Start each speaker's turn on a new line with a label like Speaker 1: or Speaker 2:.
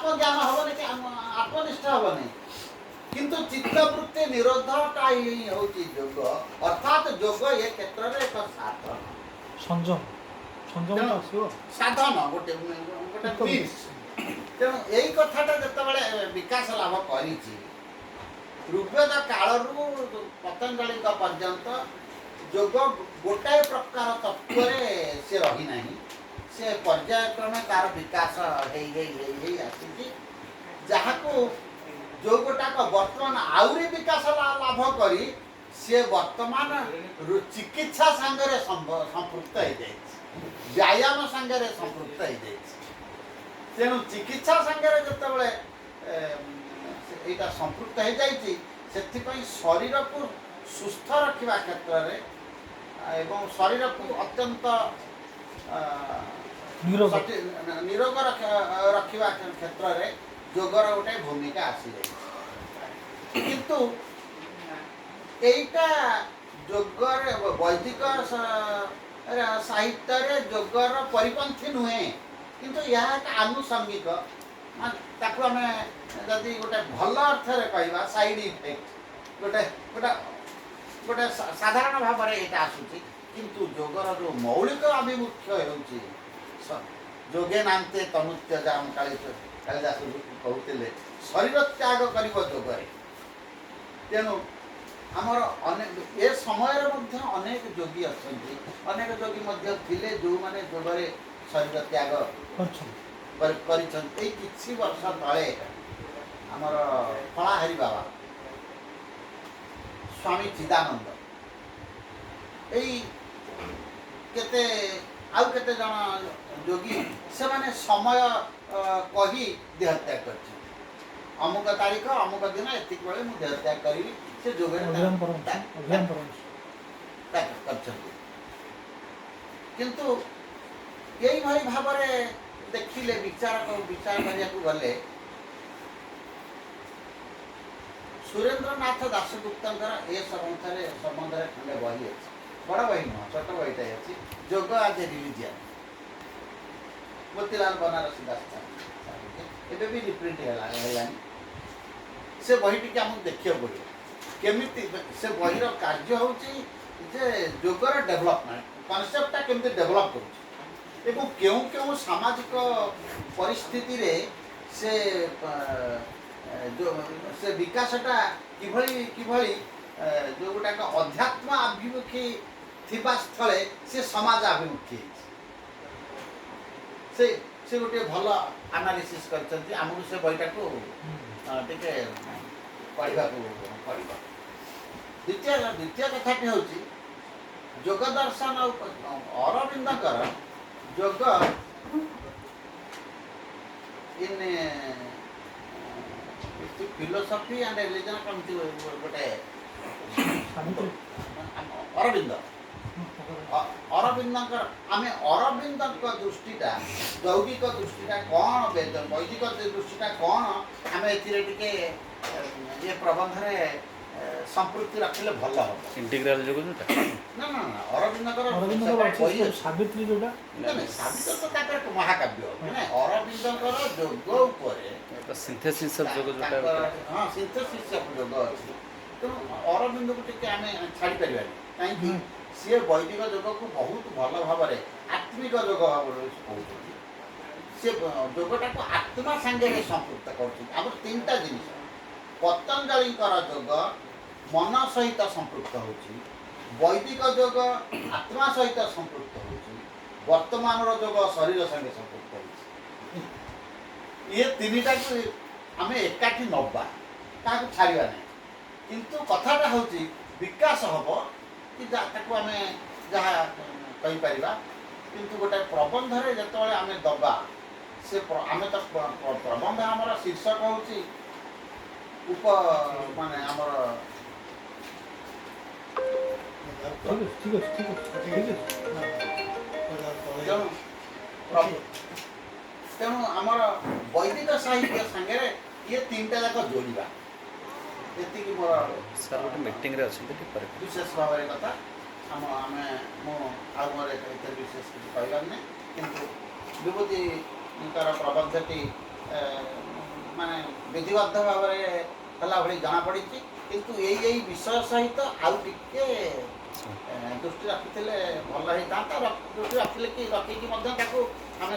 Speaker 1: आत्मज्ञान हेनी कि आत्मनिष्ठा हेनी किंतु चित्तवृत्ति निरोधटा ही हूँ योग अर्थात योग ये क्षेत्र में एक साधन
Speaker 2: संयम संयम आसो
Speaker 1: साधन गोटे गोटे मीन्स तेणु यही कथाटा जिते विकास लाभ कर ऋग्वेद कालरू पतंजलि पर्यंत योग गोटाए प्रकार तत्व से रही नहीं से पर्यायक्रमे तार विकास आसी जहाँ को जो गोटाक वर्तमान आउरी विकास लाभ करी सी वर्तमान चिकित्सा सांगरे संपृक्त हो जाए व्यायाम सांगरे संपृक्त हो जाए तेणु चिकित्सा सांगरे जिते यहाँ संपृक्त हो जाए शरीर को सुस्थ रखा क्षेत्र में एवं शरीर को अत्यंत निरोग रखा क्षेत्र में योगर गोटे भूमिका आसी जाए किंतु यहीटा योगर वैदिक साहित्य योगर परिपंथी नुहे किंतु यह एक आनुषंगिक ताकू आम जदि गोटे भल अर्थ कहवा साइड इफेक्ट गोटे गोटे गोटे साधारण भाव में यहाँ आसूँ किंतु योगर जो मौलिक आभिमुख्य हो योगे नान्ते तनुत्यजाम कालिदास कहते शरीर त्याग कर योगरे तेणु आमर अनेक ए समय अनेक योगी अच्छा अनेक योगी थे जो मैंने योगरे शरीर त्याग कर किसी वर्ष तले आमर फलाहारी बाबा स्वामी चिदानंद यही केते आउ केते जन योगी से माने समय कही देहत्याग कर अमुक तारीख अमुक दिन एतिक बेले मु देहत्याग करी से जोगे किंतु यही भाई भाव में देखिले विचार करने गले सुरेंद्रनाथ दासगुप्ता ए संबंध में खंडे बही अच्छी बड़ बही नुह छोट बहीटे अच्छी योग आज रिलीजियन मोतीलाल बनारसी दास एबे भी रिप्रिंट है से बही टी आमको देखिए पड़े केमी से बहीर कार्य हूँ योगर डेभलपमेंट कनसेप्टा केमी डेभलप कर क्यों क्यों सामाजिक परिस्थिति रे से जो से विकासटा किभली किभली जो गोटाक अध्यात्म अभिमुखी थिबा स्थले से समाज अभिमुखी से गोटे भल एनालिसिस करछन्ती आमको से बहीटा को टिके पढ़ा पड़ो द्वितीय कथाटी हूँ योग दर्शन अरविंदकर योग इन फिलोसफी एंड रिलीजन कमती गोटे अरविंद अरविंदकर आम अरविंद दृष्टिटा यौगिक दृष्टिटा कौन वैदिक दृष्टिटा कौन आम ए ये प्रबंध संपृक्ति रखिले भल हम
Speaker 3: इंटीग्रल जो
Speaker 1: ना ना ना अरविंदकर
Speaker 2: सावित्री जोटा
Speaker 1: सावित्री तो ताकर महाकाव्य माने अरविंदकर योग ऊपर
Speaker 3: सिंथेसिस ऑफ योग जोटा
Speaker 1: हां सिंथेसिस ऑफ योग अछि तो अरविंद को टिके आमे छाड़ी परिबानी काहे सी वैदिक योग को बहुत भल भाव में आत्मिक योग भाव कहते सी योगटा को आत्मा सांगे संपृक्त कर तीनटा जिनिस पतंजलि योग मन सहित संपृक्त हो वैदिक योग आत्मा सहित संपृक्त हो वर्तमान योग शरीर संगे संपृक्त हो ये तीनटा को आम एकाठी नवा क्या छाड़ा ना किंतु कथाटा हूँ विकास हम कि आम जहाँ कहीपर किंतु गोटे प्रबंध जो आम दबा से आम तो प्रबंध आमर शीर्षक हूँ उप माने आमर तेणु आमर वैदिक साहित्य सांगे ये तीनटा जाक जोड़ा ये मोर
Speaker 3: सर गोटे मीटिंग रे अछि
Speaker 1: विशेष भाव में कथा आम आम मोर विशेष किसी कहबार नहीं किंतु विभूति प्रबंधटी ମାନେ ବିଧିବଦ୍ଧ ଭାବରେ ହେଲା ଭଳି ଜଣାପଡ଼ିଛି। କିନ୍ତୁ ଏଇ ବିଷୟ ସହିତ ଆଉ ଟିକେ ଦୃଷ୍ଟି ରଖିଥିଲେ ଭଲ ହେଇଥାନ୍ତା। ଦୃଷ୍ଟି ରଖିଲେ କି ରଖିକି ମଧ୍ୟ ତାକୁ ଆମେ